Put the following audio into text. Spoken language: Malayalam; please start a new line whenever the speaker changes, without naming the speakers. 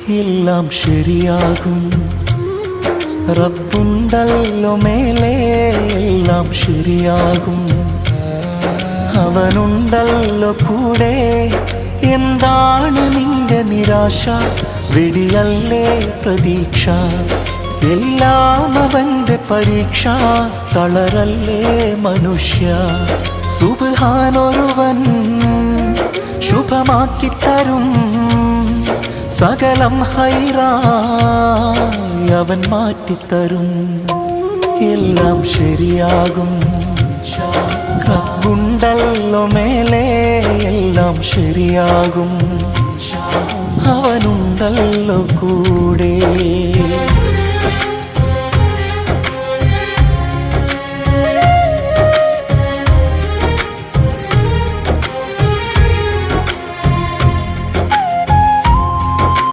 എല്ലാം ശരിയാകും. റബ്ബുണ്ടല്ലോ മേലെ, എല്ലാം ശരിയാകും. അവനുണ്ടല്ലോ കൂടെ, എന്താണ് നിന്റെ നിരാശ? വെടിയല്ലേ പ്രതീക്ഷ, എല്ലാം അവന്റെ പരീക്ഷ. തളരല്ലേ മനുഷ്യ, സുബ്ഹാനൊരുവൻ ശുഭമാക്കിത്തരും. സകലം ഹൈറായി അവൻ മാറ്റിത്തരും. എല്ലാം ശരിയാകും. റബ്ബുണ്ടല്ലോ മേലെ, എല്ലാം ശരിയാകും. അവനുണ്ടല്ലോ കൂടെ.